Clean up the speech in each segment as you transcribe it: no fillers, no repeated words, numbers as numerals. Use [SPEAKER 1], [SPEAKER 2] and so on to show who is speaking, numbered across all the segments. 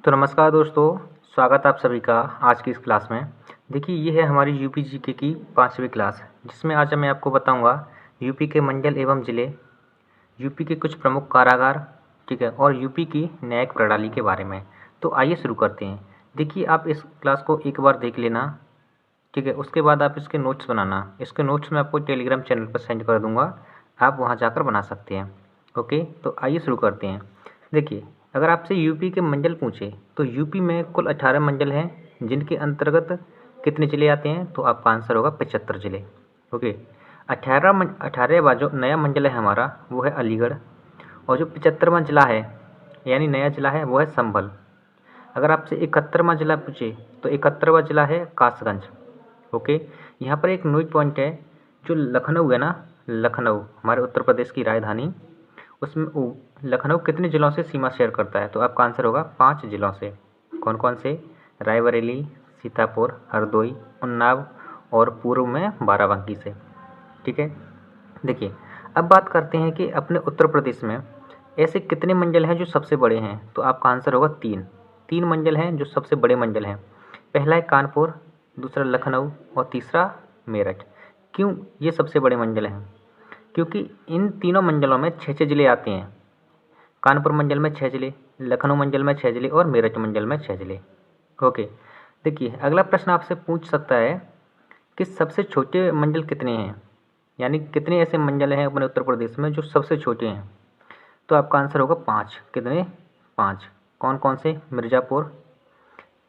[SPEAKER 1] तो नमस्कार दोस्तों, स्वागत आप सभी का आज की इस क्लास में। देखिए, ये है हमारी यूपी जीके की 5वीं क्लास, जिसमें आज मैं आपको बताऊंगा यूपी के मंडल एवं ज़िले, यूपी के कुछ प्रमुख कारागार, ठीक है, और यूपी की न्यायिक प्रणाली के बारे में। तो आइए शुरू करते हैं। देखिए, आप इस क्लास को एक बार देख लेना, ठीक है। उसके बाद आप इसके नोट्स बनाना। इसके नोट्स मैं आपको टेलीग्राम चैनल पर सेंड कर दूंगा, आप वहाँ जाकर बना सकते हैं। ओके, तो आइए शुरू करते हैं। देखिए, अगर आपसे यूपी के मंडल पूछे तो यूपी में कुल 18 मंडल हैं, जिनके अंतर्गत कितने ज़िले आते हैं, तो आपका आंसर होगा 75 ज़िले। ओके, 18वां जो नया मंडल है हमारा, वो है अलीगढ़। और जो 75वां जिला है, यानी नया जिला है, वो है संभल। अगर आपसे 71वां जिला पूछे तो 71वां जिला है कासगंज। ओके, यहाँ पर एक नोट पॉइंट है, जो लखनऊ है ना, लखनऊ हमारे उत्तर प्रदेश की राजधानी, उसमें लखनऊ कितने ज़िलों से सीमा शेयर करता है, तो आपका आंसर होगा 5 ज़िलों से। कौन कौन से? रायबरेली, सीतापुर, हरदोई, उन्नाव और पूर्व में बाराबंकी से। ठीक है। देखिए, अब बात करते हैं कि अपने उत्तर प्रदेश में ऐसे कितने मंडल हैं जो सबसे बड़े हैं, तो आपका आंसर होगा 3। 3 मंडल हैं जो सबसे बड़े मंडल हैं। पहला है कानपुर, दूसरा लखनऊ और तीसरा मेरठ। क्यों ये सबसे बड़े मंडल हैं? क्योंकि इन तीनों मंडलों में 6-6 ज़िले आते हैं। कानपुर मंडल में 6 ज़िले, लखनऊ मंडल में 6 ज़िले और मेरठ मंडल में 6 ज़िले। ओके, देखिए, अगला प्रश्न आपसे पूछ सकता है कि सबसे छोटे मंडल कितने हैं, यानी कितने ऐसे मंडल हैं अपने उत्तर प्रदेश में जो सबसे छोटे हैं, तो आपका आंसर होगा 5। कितने? 5। कौन कौन से? मिर्ज़ापुर,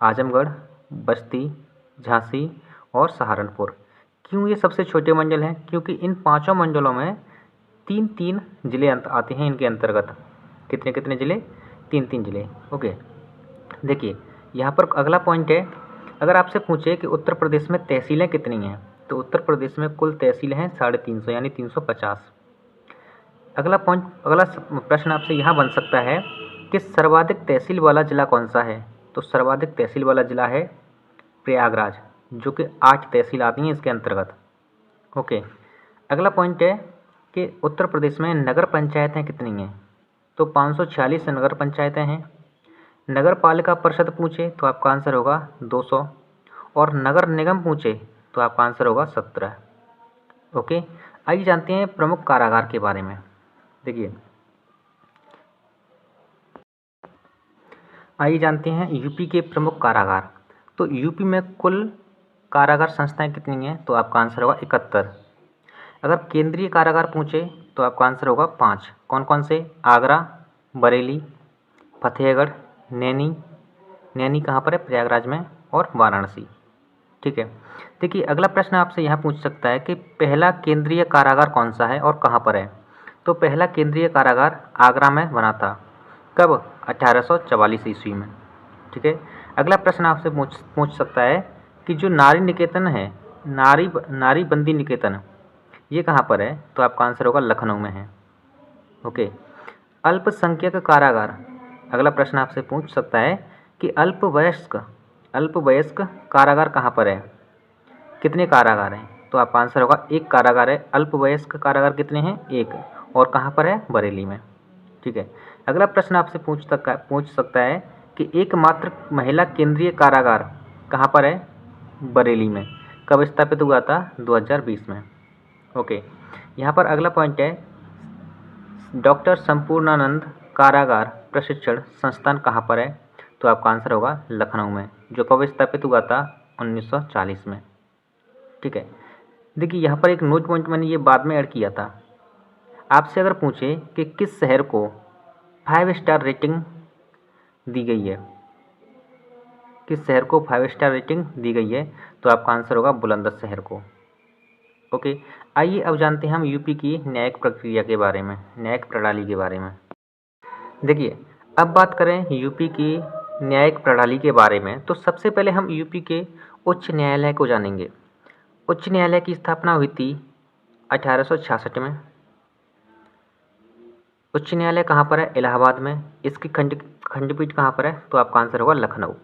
[SPEAKER 1] आजमगढ़, बस्ती, झांसी और सहारनपुर। क्यों ये सबसे छोटे मंडल हैं? क्योंकि इन पाँचों मंडलों में 3-3 ज़िले आते हैं इनके अंतर्गत। कितने कितने ज़िले? 3-3 ज़िले। ओके, देखिए, यहाँ पर अगला पॉइंट है, अगर आपसे पूछे कि उत्तर प्रदेश में तहसीलें कितनी हैं, तो उत्तर प्रदेश में कुल तहसीलें हैं 350, यानी 350। अगला प्रश्न आपसे यहाँ बन सकता है कि सर्वाधिक तहसील वाला जिला कौन सा है, तो सर्वाधिक तहसील वाला जिला है प्रयागराज, जो कि 8 तहसील आती हैं इसके अंतर्गत। ओके, अगला पॉइंट है कि उत्तर प्रदेश में नगर पंचायतें कितनी हैं, तो 546 नगर पंचायतें हैं। नगर पालिका परिषद पूछे तो आपका आंसर होगा 200, और नगर निगम पूछे तो आपका आंसर होगा 17। ओके, आइए जानते हैं प्रमुख कारागार के बारे में। देखिए, आइए जानते हैं यूपी के प्रमुख कारागार। तो यूपी में कुल कारागार संस्थाएं कितनी हैं, तो आपका आंसर होगा 71। अगर केंद्रीय कारागार पूछे तो आपका आंसर होगा 5। कौन कौन से? आगरा, बरेली, फतेहगढ़, नैनी। नैनी कहाँ पर है? प्रयागराज में। और वाराणसी। ठीक है। देखिए, अगला प्रश्न आपसे यहाँ पूछ सकता है कि पहला केंद्रीय कारागार कौन सा है और कहाँ पर है, तो पहला केंद्रीय कारागार आगरा में बना था। कब? 1844 ईस्वी में। ठीक है। अगला प्रश्न आपसे पूछ सकता है कि जो नारी निकेतन है, नारी बंदी निकेतन, ये कहाँ पर है, तो आपका आंसर होगा लखनऊ में है। ओके, अल्पसंख्यक कारागार। अगला प्रश्न आपसे पूछ सकता है कि अल्पवयस्क कारागार कहाँ पर है, कितने कारागार हैं, तो आपका आंसर होगा 1 कारागार है। अल्पवयस्क कारागार कितने हैं? 1। और कहाँ पर है? बरेली में। ठीक है। अगला प्रश्न आपसे पूछ सकता है कि एकमात्र महिला केंद्रीय कारागार कहाँ पर है? बरेली में। कब स्थापित हुआ था? 2020 में। ओके, यहाँ पर अगला पॉइंट है, डॉक्टर संपूर्णानंद कारागार प्रशिक्षण संस्थान कहाँ पर है, तो आपका आंसर होगा लखनऊ में, जो कब स्थापित हुआ था? 1940 में। ठीक है। देखिए, यहाँ पर एक नोट पॉइंट मैंने ये बाद में ऐड किया था। आपसे अगर पूछे कि किस शहर को 5 स्टार रेटिंग दी गई है, किस शहर को 5 स्टार रेटिंग दी गई है, तो आपका आंसर होगा बुलंदशहर को। ओके, आइए अब जानते हैं हम यूपी की न्यायिक प्रक्रिया के बारे में, न्यायिक प्रणाली के बारे में। देखिए, अब बात करें यूपी की न्यायिक प्रणाली के बारे में, तो सबसे पहले हम यूपी के उच्च न्यायालय को जानेंगे। उच्च न्यायालय की स्थापना हुई थी 1866 में। उच्च न्यायालय कहाँ पर है? इलाहाबाद में। इसकी खंडपीठ कहाँ पर है, तो आपका आंसर होगा लखनऊ।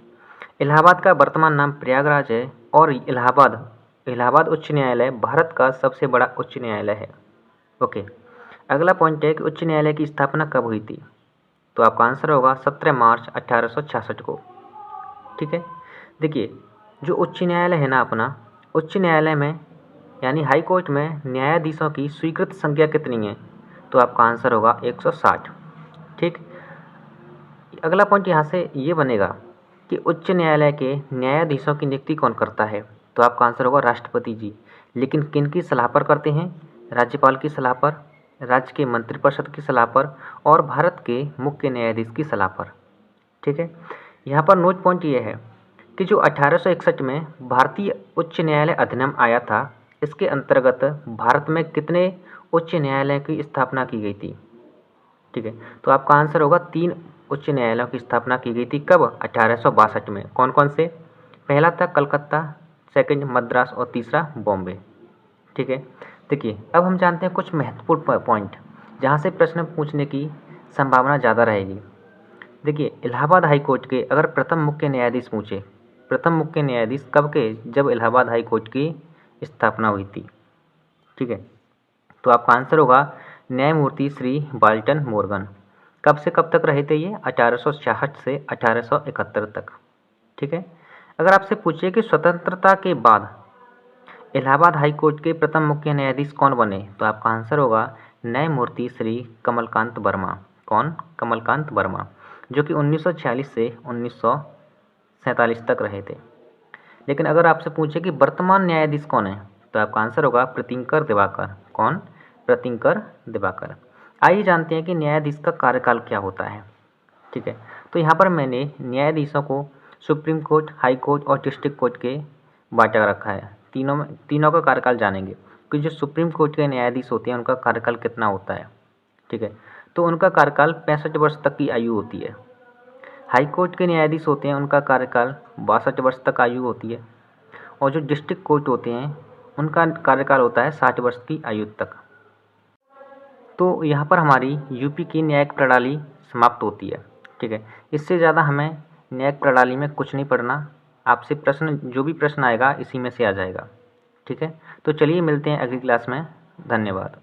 [SPEAKER 1] इलाहाबाद का वर्तमान नाम प्रयागराज है, और इलाहाबाद उच्च न्यायालय भारत का सबसे बड़ा उच्च न्यायालय है। ओके, अगला पॉइंट है कि उच्च न्यायालय की स्थापना कब हुई थी, तो आपका आंसर होगा 17 मार्च 1866 को। ठीक है, देखिए जो उच्च न्यायालय है ना अपना, उच्च न्यायालय में यानी हाई कोर्ट में न्यायाधीशों की स्वीकृत संख्या कितनी है? तो आपका आंसर होगा 160। ठीक, अगला पॉइंट यहाँ से ये बनेगा कि उच्च न्यायालय के न्यायाधीशों की नियुक्ति कौन करता है? तो आपका आंसर होगा राष्ट्रपति जी। लेकिन किन की सलाह पर करते हैं? राज्यपाल की सलाह पर, राज्य के मंत्रिपरिषद की सलाह पर और भारत के मुख्य न्यायाधीश की सलाह पर। ठीक है, यहाँ पर नोट पॉइंट ये है कि जो 1861 में भारतीय उच्च न्यायालय अधिनियम आया था, इसके अंतर्गत भारत में कितने उच्च न्यायालय की स्थापना की गई थी? ठीक है, तो आपका आंसर होगा 3 उच्च न्यायालयों की स्थापना की गई थी। कब? 1862 में। कौन कौन से? पहला था कलकत्ता, सेकंड मद्रास और तीसरा बॉम्बे। ठीक है, देखिए अब हम जानते हैं कुछ महत्वपूर्ण पॉइंट जहाँ से प्रश्न पूछने की संभावना ज़्यादा रहेगी। देखिए इलाहाबाद हाई कोर्ट के अगर प्रथम मुख्य न्यायाधीश पूछे, प्रथम मुख्य न्यायाधीश कब के? जब इलाहाबाद हाई कोर्ट की स्थापना हुई थी। ठीक है, तो आपका आंसर होगा न्यायमूर्ति श्री वाल्टन मोर्गन। कब से कब तक रहे थे ये? 1866 से 1871 तक। ठीक है, अगर आपसे पूछिए कि स्वतंत्रता के बाद इलाहाबाद हाई कोर्ट के प्रथम मुख्य न्यायाधीश कौन बने, तो आपका आंसर होगा न्यायमूर्ति श्री कमलकांत वर्मा। कौन? कमलकांत वर्मा, जो कि 1946 से 1947 तक रहे थे। लेकिन अगर आपसे पूछे कि वर्तमान न्यायाधीश कौन है, तो आपका आंसर होगा प्रतिंकर दिवाकर। कौन? प्रतिंकर दिवाकर। आइए जानते हैं कि न्यायाधीश का कार्यकाल क्या होता है। ठीक है, तो यहाँ पर मैंने न्यायाधीशों को सुप्रीम कोर्ट, हाई कोर्ट और डिस्ट्रिक्ट कोर्ट के बांटा रखा है। तीनों का कार्यकाल जानेंगे कि जो सुप्रीम कोर्ट के न्यायाधीश होते हैं उनका कार्यकाल कितना होता है। ठीक है, तो उनका कार्यकाल 65 वर्ष तक की आयु होती है। हाई कोर्ट के न्यायाधीश होते हैं उनका कार्यकाल 62 वर्ष तक आयु होती है। और जो डिस्ट्रिक्ट कोर्ट होते हैं उनका कार्यकाल होता है 60 वर्ष की आयु तक। तो यहाँ पर हमारी यूपी की न्यायिक प्रणाली समाप्त होती है। ठीक है, इससे ज़्यादा हमें न्यायिक प्रणाली में कुछ नहीं पढ़ना। आपसे प्रश्न जो भी प्रश्न आएगा इसी में से आ जाएगा। ठीक है, तो चलिए मिलते हैं अगली क्लास में। धन्यवाद।